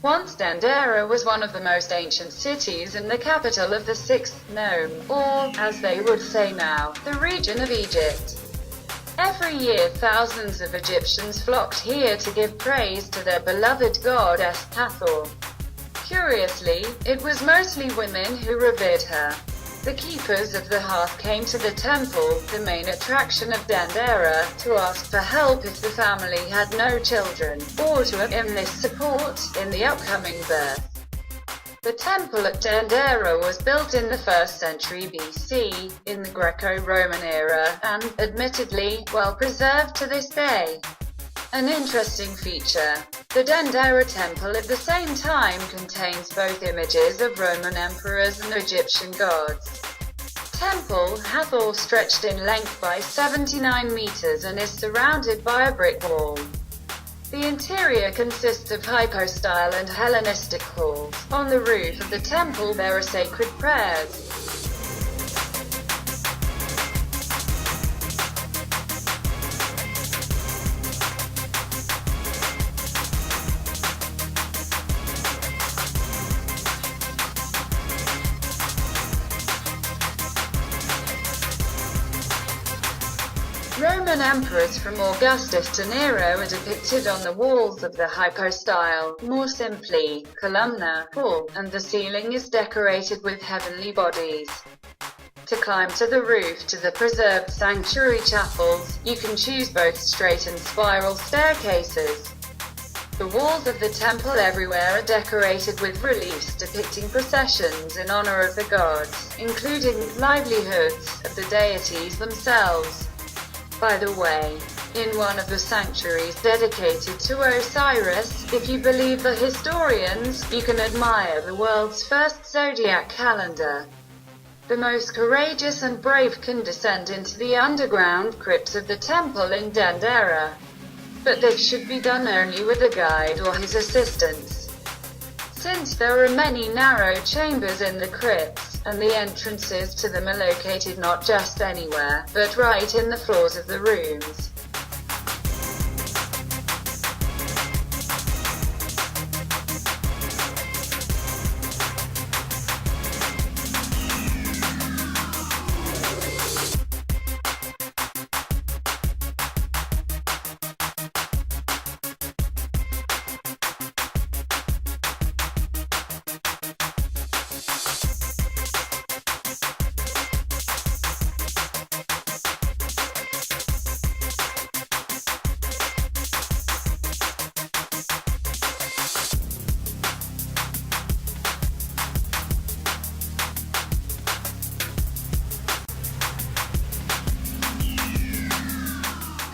Once Dandara was one of the most ancient cities and the capital of the sixth nome, or, as they would say now, the region of Egypt. Every year thousands of Egyptians flocked here to give praise to their beloved goddess Hathor. Curiously, it was mostly women who revered her. The keepers of the hearth came to the temple, the main attraction of Dandara, to ask for help if the family had no children, or to enlist support in the upcoming birth. The temple at Dandara was built in the 1st century BC, in the Greco-Roman era, and, admittedly, well preserved to this day. An interesting feature. The Dandara temple at the same time contains both images of Roman emperors and Egyptian gods. Temple Hathor stretched in length by 79 meters and is surrounded by a brick wall. The interior consists of hypostyle and Hellenistic halls. On the roof of the temple there are sacred prayers. Roman emperors from Augustus to Nero are depicted on the walls of the hypostyle, more simply, columnar, hall, and the ceiling is decorated with heavenly bodies. To climb to the roof to the preserved sanctuary chapels, you can choose both straight and spiral staircases. The walls of the temple everywhere are decorated with reliefs depicting processions in honor of the gods, including livelihoods of the deities themselves. By the way, in one of the sanctuaries dedicated to Osiris, if you believe the historians, you can admire the world's first zodiac calendar. The most courageous and brave can descend into the underground crypts of the temple in Dandara. But this should be done only with a guide or his assistants. Since there are many narrow chambers in the crypts, and the entrances to them are located not just anywhere, but right in the floors of the rooms.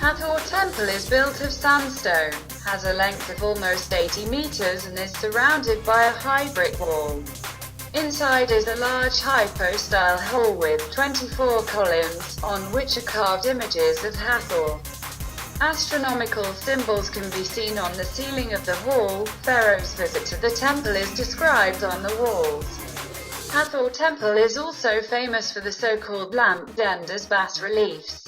Hathor Temple is built of sandstone, has a length of almost 80 meters and is surrounded by a high brick wall. Inside is a large hypostyle hall with 24 columns, on which are carved images of Hathor. Astronomical symbols can be seen on the ceiling of the hall. Pharaoh's visit to the temple is described on the walls. Hathor Temple is also famous for the so-called lamp Danda's bas-reliefs.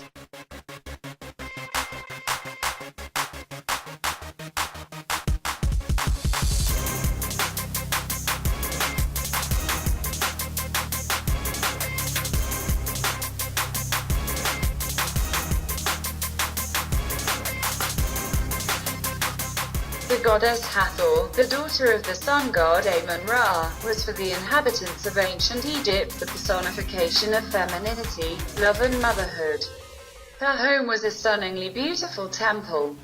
The goddess Hathor, the daughter of the sun god Amun-Ra, was for the inhabitants of ancient Egypt the personification of femininity, love and motherhood. Her home was a stunningly beautiful temple,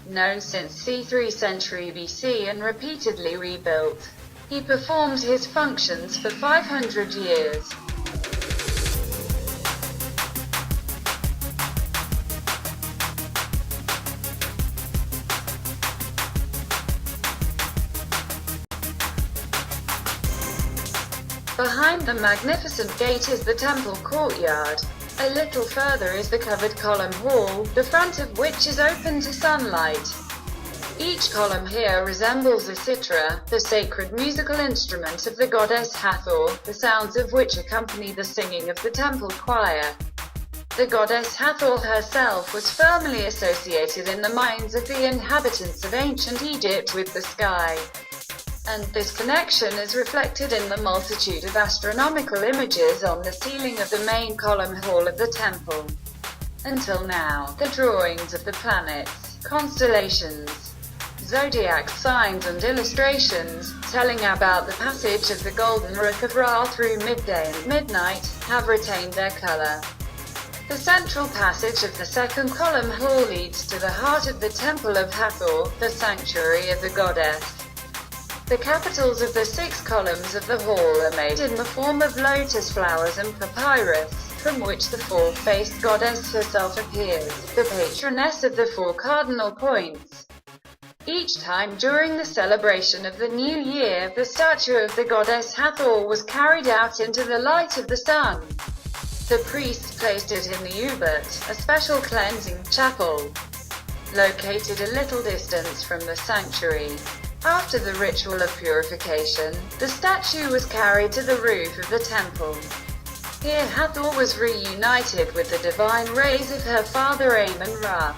known since the 3rd century BC and repeatedly rebuilt. He performed his functions for 500 years. Behind the magnificent gate is the temple courtyard. A little further is the covered column hall, the front of which is open to sunlight. Each column here resembles a cithara, the sacred musical instrument of the goddess Hathor, the sounds of which accompany the singing of the temple choir. The goddess Hathor herself was firmly associated in the minds of the inhabitants of ancient Egypt with the sky. and this connection is reflected in the multitude of astronomical images on the ceiling of the main column hall of the temple. Until now, the drawings of the planets, constellations, zodiac signs and illustrations, telling about the passage of the golden Rook of Ra through midday and midnight, have retained their color. The central passage of the second column hall leads to the heart of the Temple of Hathor, the sanctuary of the goddess. The capitals of the 6 columns of the hall are made in the form of lotus flowers and papyrus, from which the 4-faced goddess herself appears, the patroness of the 4 cardinal points. Each time during the celebration of the new year, the statue of the goddess Hathor was carried out into the light of the sun. The priests placed it in the Ubert, a special cleansing chapel, located a little distance from the sanctuary. After the ritual of purification, the statue was carried to the roof of the temple. Here Hathor was reunited with the divine rays of her father Amun-Ra.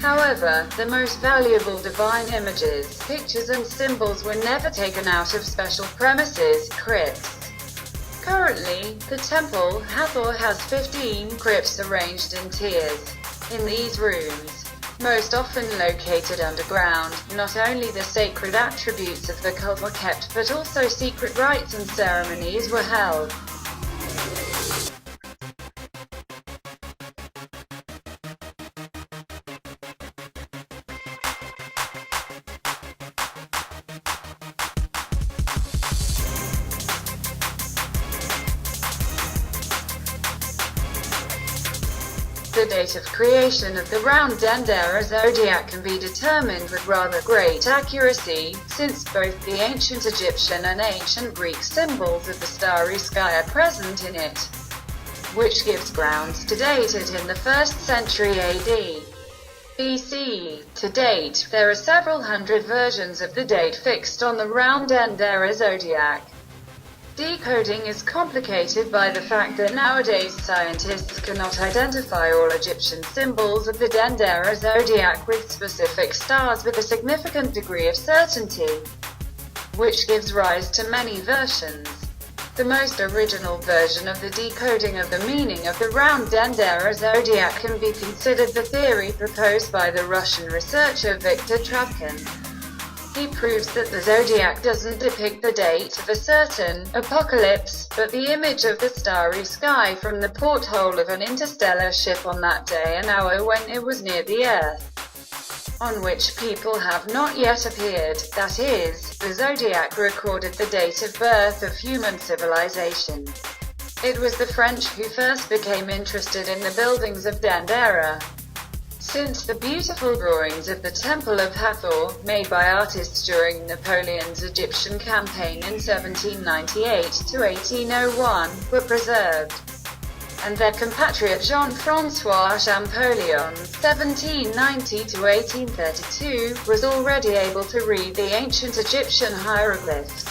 However, the most valuable divine images, pictures and symbols were never taken out of special premises, crypts. Currently, the temple Hathor has 15 crypts arranged in tiers. In these rooms, most often located underground, not only the sacred attributes of the cult were kept but also secret rites and ceremonies were held. The date of creation of the round Dandara zodiac can be determined with rather great accuracy, since both the ancient Egyptian and ancient Greek symbols of the starry sky are present in it, which gives grounds to date it in the 1st century AD. BCE. To date, there are several hundred versions of the date fixed on the round Dandara zodiac. Decoding is complicated by the fact that nowadays scientists cannot identify all Egyptian symbols of the Dandara zodiac with specific stars with a significant degree of certainty, which gives rise to many versions. The most original version of the decoding of the meaning of the round Dandara zodiac can be considered the theory proposed by the Russian researcher Viktor Travkin. He proves that the zodiac doesn't depict the date of a certain apocalypse, but the image of the starry sky from the porthole of an interstellar ship on that day and hour when it was near the Earth, on which people have not yet appeared. That is, the zodiac recorded the date of birth of human civilization. It was the French who first became interested in the buildings of Dandara. Since the beautiful drawings of the Temple of Hathor, made by artists during Napoleon's Egyptian campaign in 1798 to 1801, were preserved, and their compatriot Jean-François Champollion, 1790 to 1832, was already able to read the ancient Egyptian hieroglyphs.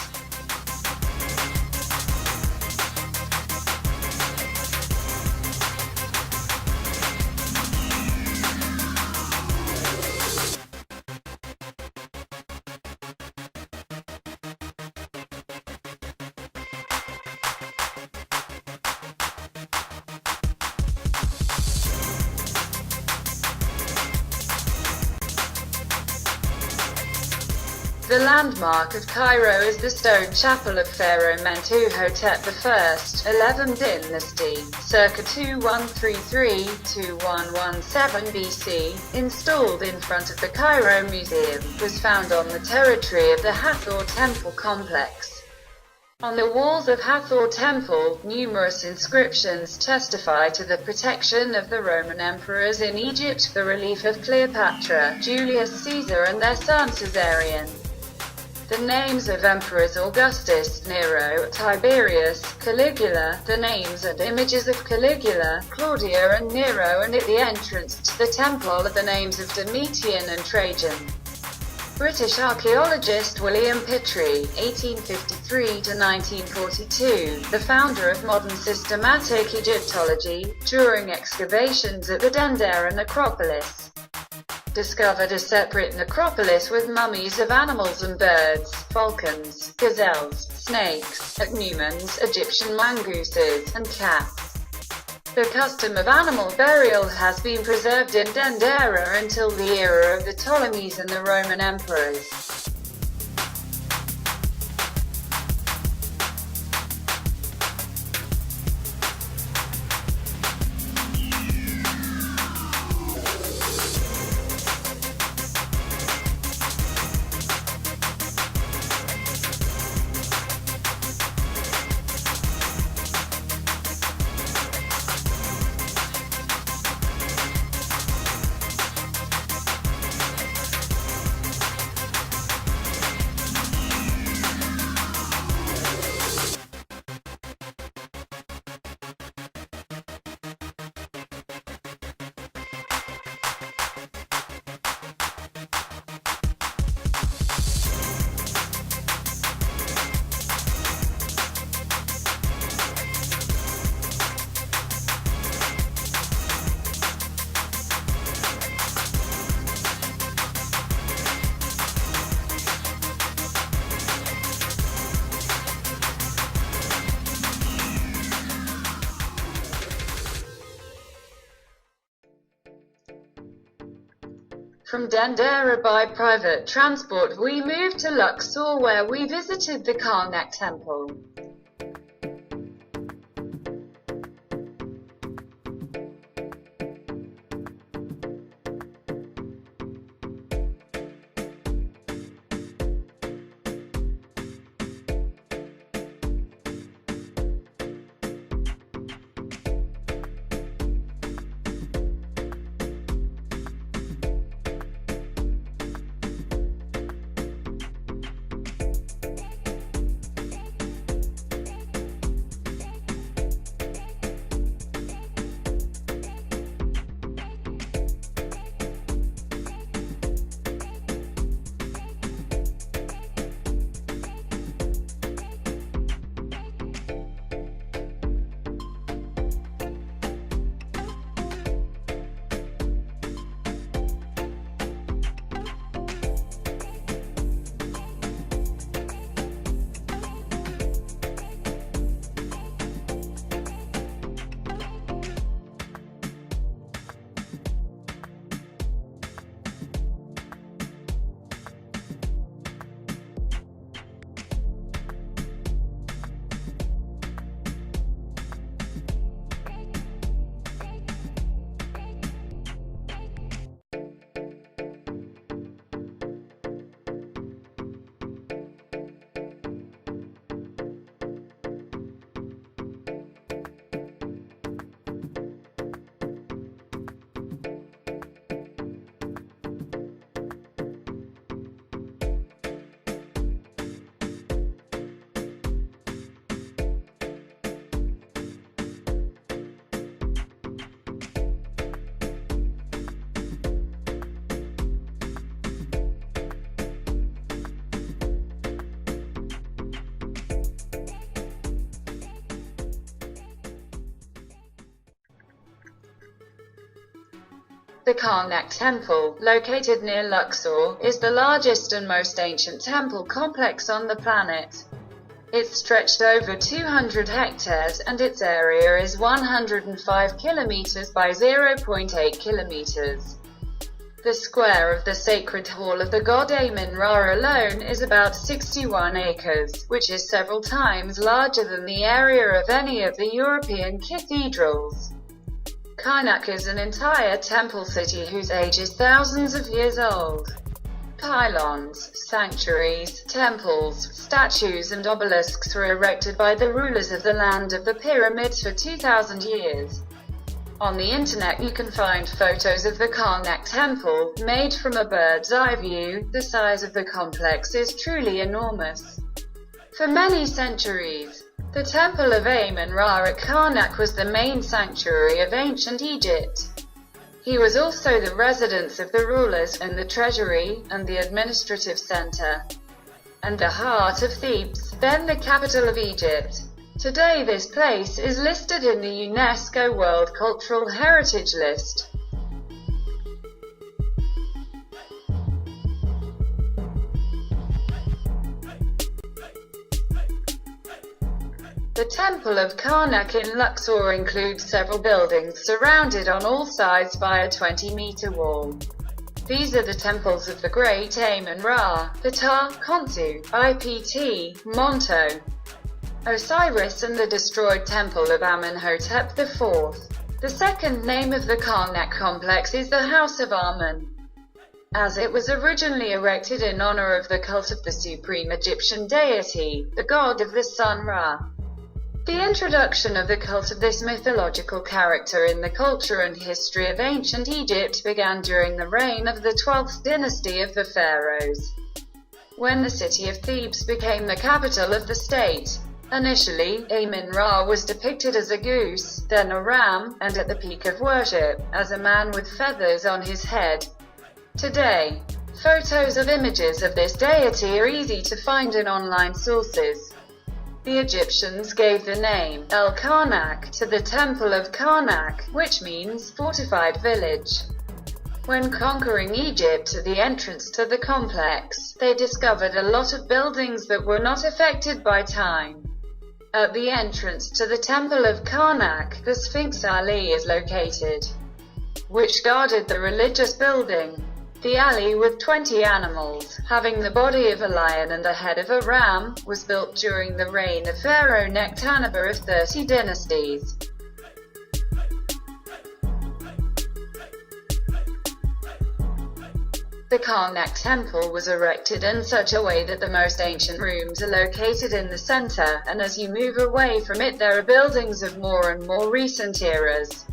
The landmark of Cairo is the stone chapel of Pharaoh Mentuhotep I, 11th dynasty, circa 2133–2117 BC, installed in front of the Cairo Museum, was found on the territory of the Hathor Temple complex. On the walls of Hathor Temple, numerous inscriptions testify to the protection of the Roman emperors in Egypt, the relief of Cleopatra, Julius Caesar and their son Caesarion. The names of emperors Augustus, Nero, Tiberius, Caligula, the names and images of Caligula, Claudia and Nero, and at the entrance to the temple are the names of Domitian and Trajan. British archaeologist William Pittrie, 1853–1942, the founder of modern systematic Egyptology, during excavations at the Dandara necropolis, discovered a separate necropolis with mummies of animals and birds, falcons, gazelles, snakes, ichneumons, Egyptian mongooses, and cats. The custom of animal burial has been preserved in Dandara until the era of the Ptolemies and the Roman emperors. From Dandara by private transport we moved to Luxor, where we visited the Karnak temple. The Karnak Temple, located near Luxor, is the largest and most ancient temple complex on the planet. It's stretched over 200 hectares and its area is 105 kilometers by 0.8 kilometers. The square of the sacred hall of the god Amun-Ra alone is about 61 acres, which is several times larger than the area of any of the European cathedrals. Karnak is an entire temple city whose age is thousands of years old. Pylons, sanctuaries, temples, statues and obelisks were erected by the rulers of the land of the pyramids for 2,000 years. On the internet you can find photos of the Karnak temple, made from a bird's eye view. The size of the complex is truly enormous. For many centuries, the temple of Amun-Ra at Karnak was the main sanctuary of ancient Egypt. He was also the residence of the rulers, and the treasury, and the administrative center, and the heart of Thebes, then the capital of Egypt. Today this place is listed in the UNESCO World Cultural Heritage List. The Temple of Karnak in Luxor includes several buildings surrounded on all sides by a 20-meter wall. These are the temples of the great Amun-Ra, Ptah, Khonsu, Ipt, Monto, Osiris, and the destroyed temple of Amenhotep IV. The second name of the Karnak complex is the House of Amun, as it was originally erected in honor of the cult of the supreme Egyptian deity, the god of the sun Ra. The introduction of the cult of this mythological character in the culture and history of ancient Egypt began during the reign of the 12th dynasty of the pharaohs, when the city of Thebes became the capital of the state. Initially, Amun-Ra was depicted as a goose, then a ram, and at the peak of worship, as a man with feathers on his head. Today, photos of images of this deity are easy to find in online sources. The Egyptians gave the name El-Karnak to the Temple of Karnak, which means fortified village. When conquering Egypt at the entrance to the complex, they discovered a lot of buildings that were not affected by time. At the entrance to the Temple of Karnak, the Sphinx alley is located, which guarded the religious building. The alley, with 20 animals, having the body of a lion and the head of a ram, was built during the reign of Pharaoh Nectanebo of 30 dynasties. The Karnak temple was erected in such a way that the most ancient rooms are located in the center, and as you move away from it there are buildings of more and more recent eras.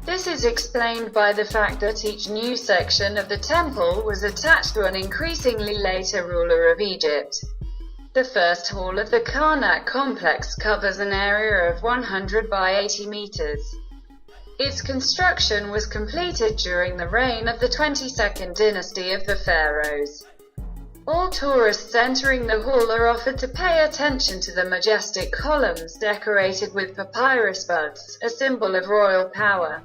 This is explained by the fact that each new section of the temple was attached to an increasingly later ruler of Egypt. The first hall of the Karnak complex covers an area of 100 by 80 meters. Its construction was completed during the reign of the 22nd dynasty of the pharaohs. All tourists entering the hall are offered to pay attention to the majestic columns decorated with papyrus buds, a symbol of royal power.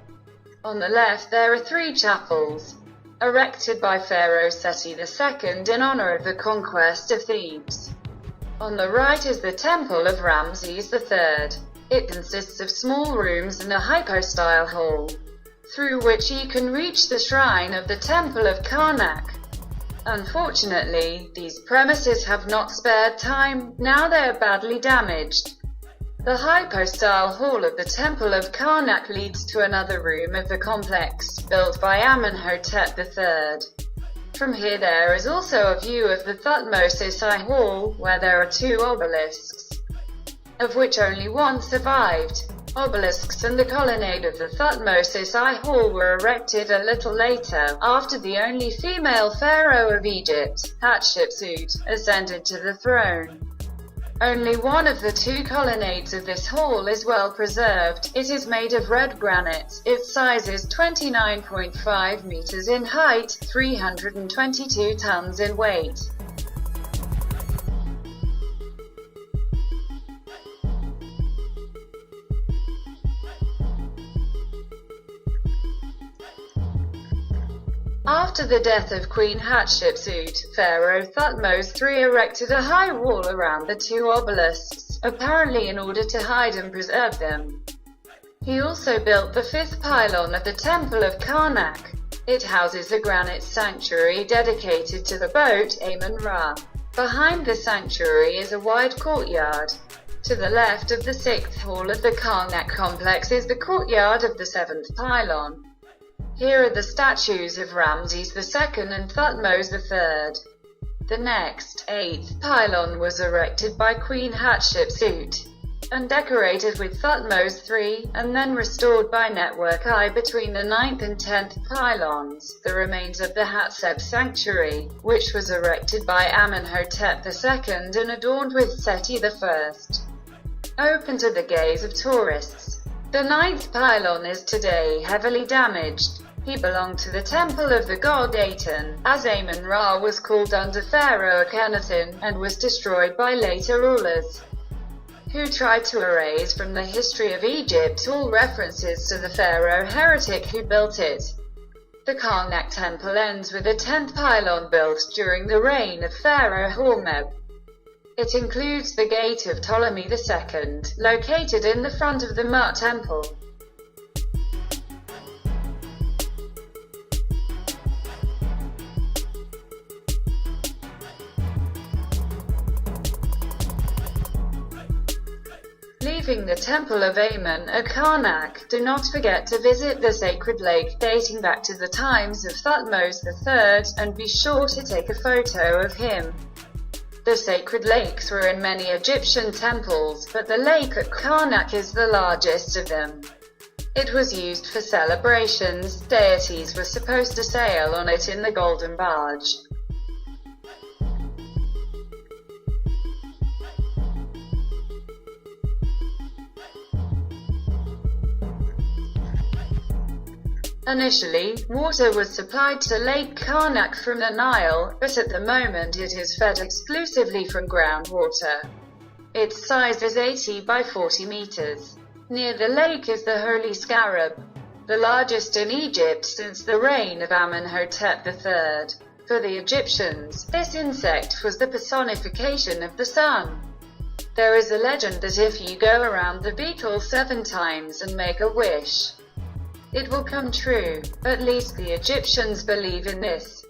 On the left there are 3 chapels, erected by Pharaoh Seti II in honor of the conquest of Thebes. On the right is the Temple of Ramses III. It consists of small rooms and a hypostyle hall, through which you can reach the shrine of the Temple of Karnak. Unfortunately, these premises have not spared time, now they are badly damaged. The hypostyle hall of the Temple of Karnak leads to another room of the complex, built by Amenhotep III. From here there is also a view of the Thutmose I Hall, where there are 2 obelisks, of which only one survived. Obelisks and the colonnade of the Thutmose I Hall were erected a little later, after the only female pharaoh of Egypt, Hatshepsut, ascended to the throne. Only one of the 2 colonnades of this hall is well preserved. It is made of red granite. Its size is 29.5 meters in height, 322 tons in weight. After the death of Queen Hatshepsut, Pharaoh Thutmose III erected a high wall around the 2 obelisks, apparently in order to hide and preserve them. He also built the 5th pylon of the Temple of Karnak. It houses a granite sanctuary dedicated to the boat Amun-Ra. Behind the sanctuary is a wide courtyard. To the left of the sixth hall of the Karnak complex is the courtyard of the seventh pylon. Here are the statues of Ramses II and Thutmose III. The next, eighth pylon was erected by Queen Hatshepsut and decorated with Thutmose III, and then restored by Network I between the ninth and 10th pylons. The remains of the Hatshep sanctuary, which was erected by Amenhotep II and adorned with Seti I, open to the gaze of tourists. The ninth pylon is today heavily damaged. He belonged to the temple of the god Aten, as Amun-Ra was called under Pharaoh Akhenaten, and was destroyed by later rulers, who tried to erase from the history of Egypt all references to the pharaoh heretic who built it. The Karnak temple ends with a 10th pylon built during the reign of Pharaoh Hormeb. It includes the gate of Ptolemy II, located in the front of the Mut temple. Leaving the Temple of Amun at Karnak, do not forget to visit the sacred lake dating back to the times of Thutmose III, and be sure to take a photo of him. The sacred lakes were in many Egyptian temples, but the lake at Karnak is the largest of them. It was used for celebrations. Deities were supposed to sail on it in the Golden Barge. Initially, water was supplied to Lake Karnak from the Nile, but at the moment it is fed exclusively from groundwater. Its size is 80 by 40 meters. Near the lake is the holy scarab, the largest in Egypt since the reign of Amenhotep III. For the Egyptians, this insect was the personification of the sun. There is a legend that if you go around the beetle 7 times and make a wish, it will come true. At least the Egyptians believe in this.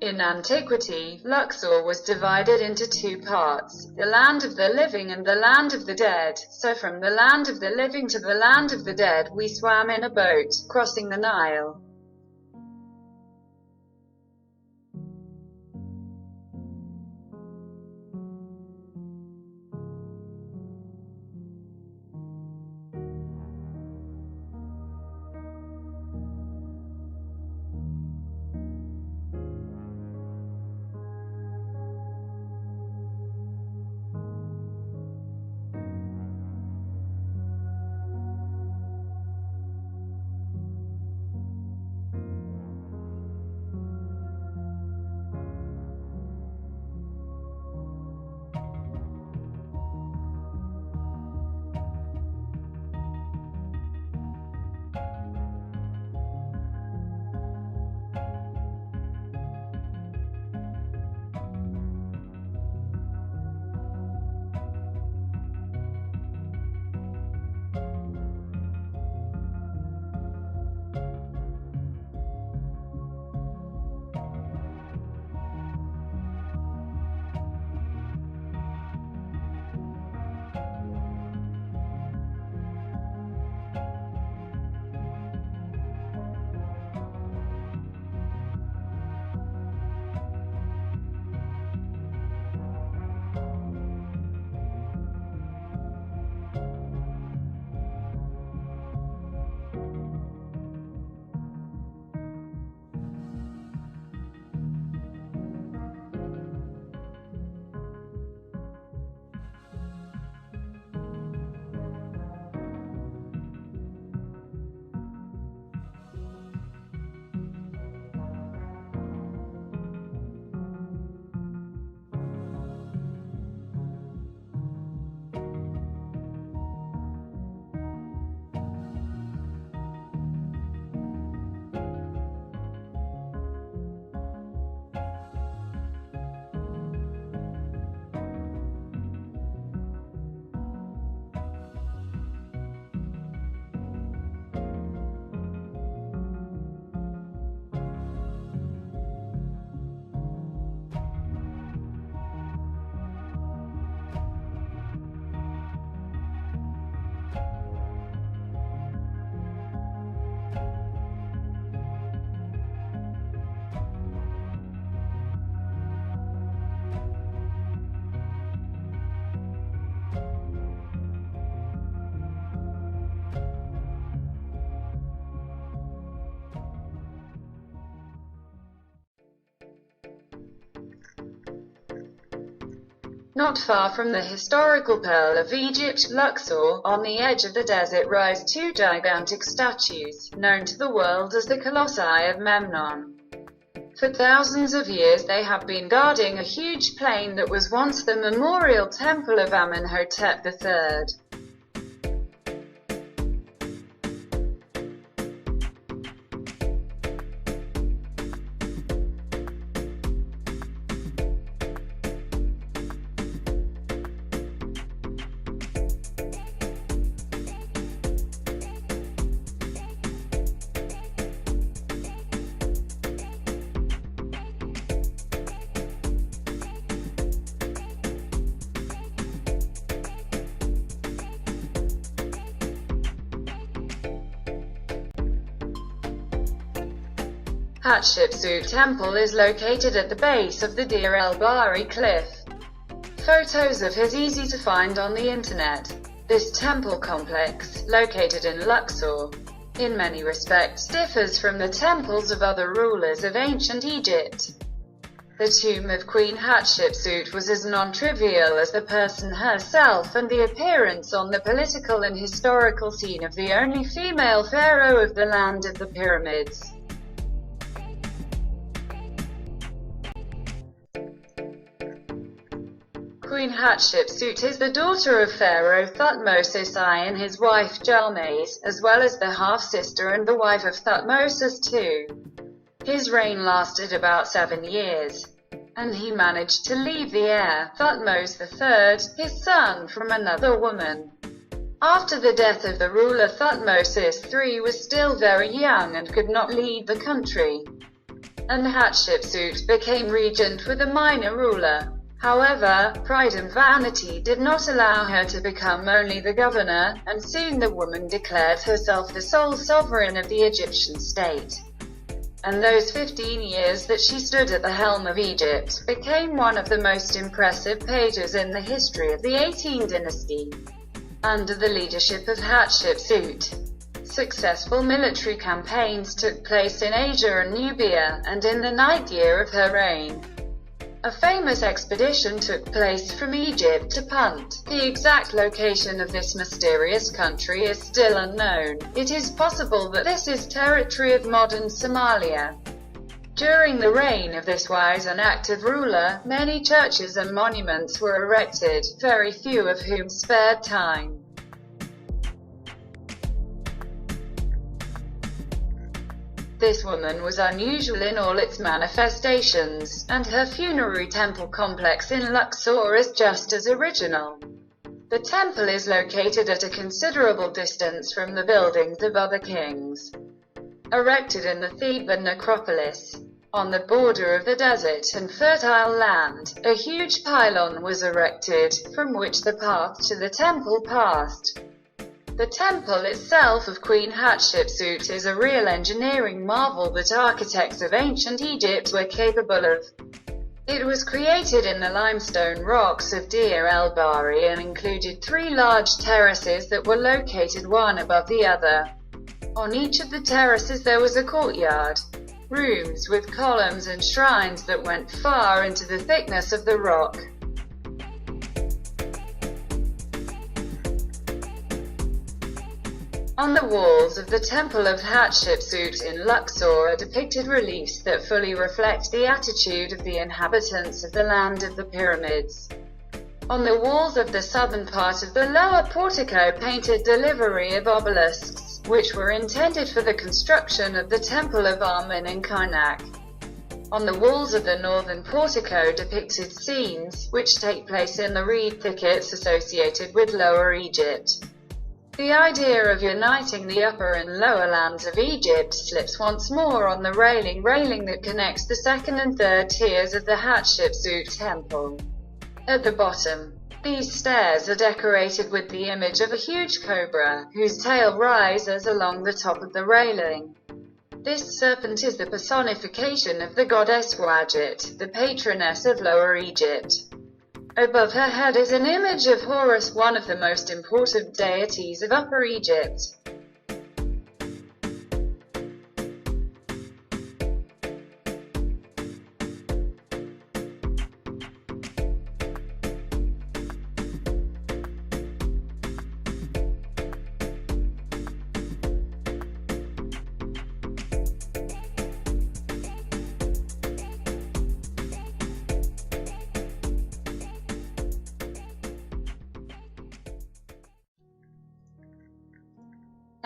In antiquity, Luxor was divided into two parts, the land of the living and the land of the dead. So from the land of the living to the land of the dead we swam in a boat, crossing the Nile. Not far from the historical Pearl of Egypt, Luxor, on the edge of the desert rise two gigantic statues, known to the world as the Colossi of Memnon. For thousands of years they have been guarding a huge plain that was once the memorial temple of Amenhotep III. Hatshepsut Temple is located at the base of the Deir el-Bahari cliff. Photos of it easy to find on the internet. This temple complex, located in Luxor, in many respects differs from the temples of other rulers of ancient Egypt. The tomb of Queen Hatshepsut was as non-trivial as the person herself and the appearance on the political and historical scene of the only female pharaoh of the land of the pyramids. Queen Hatshepsut is the daughter of Pharaoh Thutmose I and his wife Jalmays, as well as the half-sister and the wife of Thutmose II. His reign lasted about 7 years, and he managed to leave the heir, Thutmose III, his son, from another woman. After the death of the ruler, Thutmose III was still very young and could not lead the country. and Hatshepsut became regent with a minor ruler. However, pride and vanity did not allow her to become only the governor, and soon the woman declared herself the sole sovereign of the Egyptian state. And those 15 years that she stood at the helm of Egypt became one of the most impressive pages in the history of the 18th dynasty. Under the leadership of Hatshepsut, successful military campaigns took place in Asia and Nubia, and in the 9th year of her reign, a famous expedition took place from Egypt to Punt. The exact location of this mysterious country is still unknown. It is possible that this is territory of modern Somalia. During the reign of this wise and active ruler, many churches and monuments were erected, very few of whom spared time. This woman was unusual in all its manifestations, and her funerary temple complex in Luxor is just as original. The temple is located at a considerable distance from the buildings of other kings. Erected in the Theban necropolis, on the border of the desert and fertile land, a huge pylon was erected, from which the path to the temple passed. The temple itself of Queen Hatshepsut is a real engineering marvel that architects of ancient Egypt were capable of. It was created in the limestone rocks of Deir el-Bahari and included 3 large terraces that were located one above the other. On each of the terraces there was a courtyard, rooms with columns and shrines that went far into the thickness of the rock. On the walls of the Temple of Hatshepsut in Luxor are depicted reliefs that fully reflect the attitude of the inhabitants of the land of the pyramids. On the walls of the southern part of the lower portico painted delivery of obelisks, which were intended for the construction of the Temple of Amun in Karnak. On the walls of the northern portico depicted scenes, which take place in the reed thickets associated with Lower Egypt. The idea of uniting the upper and lower lands of Egypt slips once more on the railing that connects the second and third tiers of the Hatshepsut temple. At the bottom, these stairs are decorated with the image of a huge cobra, whose tail rises along the top of the railing. This serpent is the personification of the goddess Wadjet, the patroness of Lower Egypt. Above her head is an image of Horus, one of the most important deities of Upper Egypt.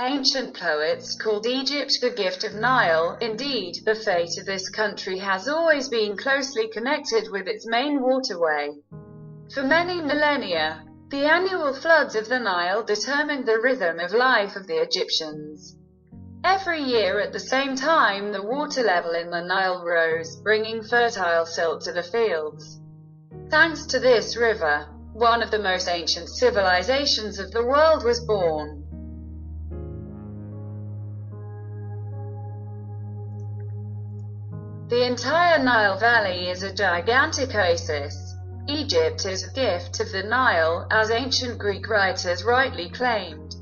Ancient poets called Egypt the gift of Nile. Indeed, the fate of this country has always been closely connected with its main waterway. For many millennia, the annual floods of the Nile determined the rhythm of life of the Egyptians. Every year at the same time, the water level in the Nile rose, bringing fertile silt to the fields. Thanks to this river, one of the most ancient civilizations of the world was born. The entire Nile Valley is a gigantic oasis. Egypt is a gift of the Nile, as ancient Greek writers rightly claimed.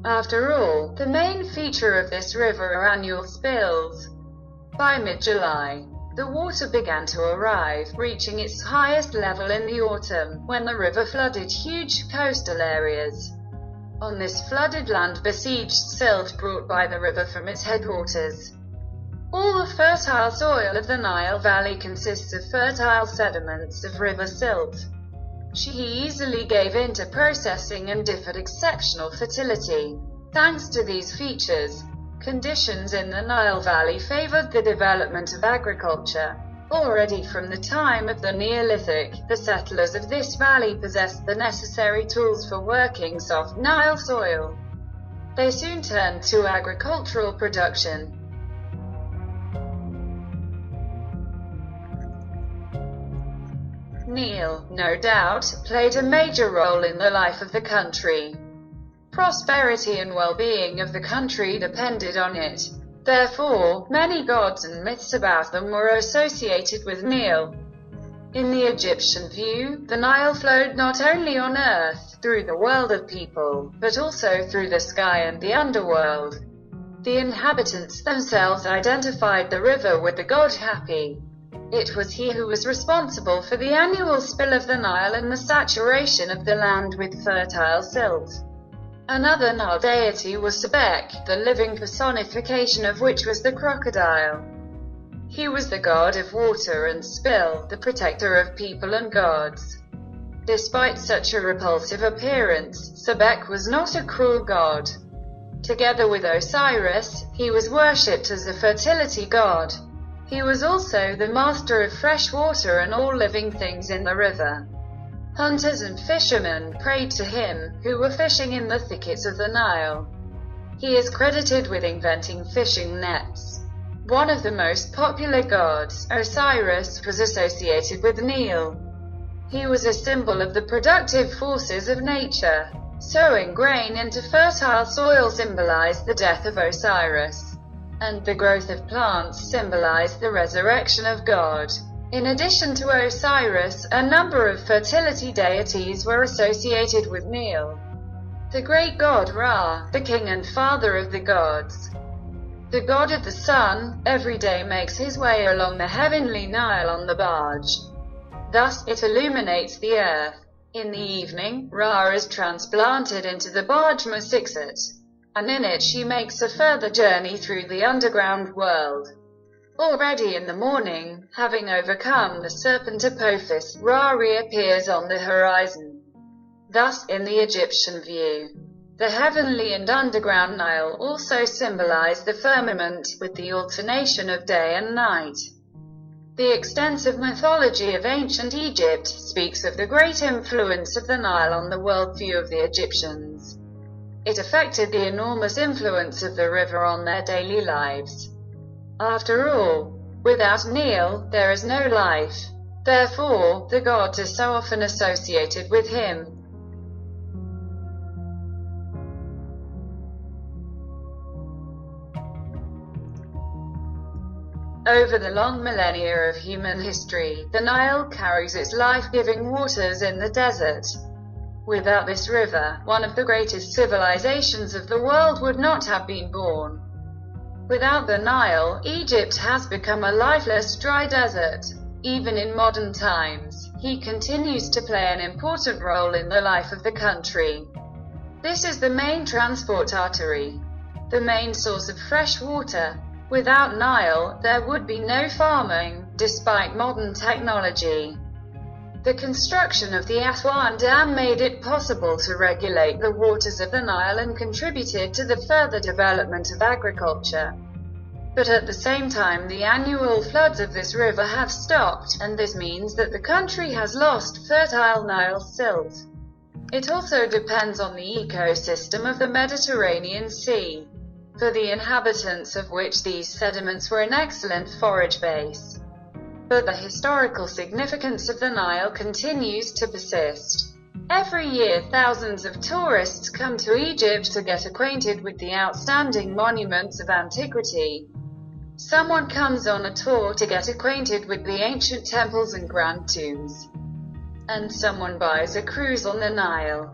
After all, the main feature of this river are annual spills. By mid-July, the water began to arrive, reaching its highest level in the autumn, when the river flooded huge coastal areas. On this flooded land besieged silt brought by the river from its headwaters. All the fertile soil of the Nile Valley consists of fertile sediments of river silt. She easily gave in to processing and differed exceptional fertility. Thanks to these features, conditions in the Nile Valley favored the development of agriculture. Already from the time of the Neolithic, the settlers of this valley possessed the necessary tools for working soft Nile soil. They soon turned to agricultural production. Nile, no doubt, played a major role in the life of the country. Prosperity and well-being of the country depended on it. Therefore, many gods and myths about them were associated with Nile. In the Egyptian view, the Nile flowed not only on earth, through the world of people, but also through the sky and the underworld. The inhabitants themselves identified the river with the god Hapi. It was he who was responsible for the annual spill of the Nile and the saturation of the land with fertile silt. Another Nile deity was Sebek, the living personification of which was the crocodile. He was the god of water and spill, the protector of people and gods. Despite such a repulsive appearance, Sebek was not a cruel god. Together with Osiris, he was worshipped as a fertility god. He was also the master of fresh water and all living things in the river. Hunters and fishermen prayed to him, who were fishing in the thickets of the Nile. He is credited with inventing fishing nets. One of the most popular gods, Osiris, was associated with Nile. He was a symbol of the productive forces of nature. Sowing grain into fertile soil symbolized the death of Osiris, and the growth of plants symbolized the resurrection of God. In addition to Osiris, a number of fertility deities were associated with Nile. The great god Ra, the king and father of the gods. The god of the sun, every day makes his way along the heavenly Nile on the barge. Thus, it illuminates the earth. In the evening, Ra is transplanted into the barge Masixet, and in it she makes a further journey through the underground world. Already in the morning, having overcome the serpent Apophis, Ra reappears on the horizon. Thus, in the Egyptian view, the heavenly and underground Nile also symbolize the firmament, with the alternation of day and night. The extensive mythology of ancient Egypt speaks of the great influence of the Nile on the worldview of the Egyptians. It affected the enormous influence of the river on their daily lives. After all, without Nile, there is no life. Therefore, the gods are so often associated with him. Over the long millennia of human history, the Nile carries its life-giving waters in the desert. Without this river, one of the greatest civilizations of the world would not have been born. Without the Nile, Egypt has become a lifeless, dry desert. Even in modern times, he continues to play an important role in the life of the country. This is the main transport artery, the main source of fresh water. Without Nile, there would be no farming, despite modern technology. The construction of the Aswan Dam made it possible to regulate the waters of the Nile and contributed to the further development of agriculture. But at the same time, the annual floods of this river have stopped, and this means that the country has lost fertile Nile silt. It also depends on the ecosystem of the Mediterranean Sea, for the inhabitants of which these sediments were an excellent forage base. But the historical significance of the Nile continues to persist. Every year, thousands of tourists come to Egypt to get acquainted with the outstanding monuments of antiquity. Someone comes on a tour to get acquainted with the ancient temples and grand tombs. And someone buys a cruise on the Nile.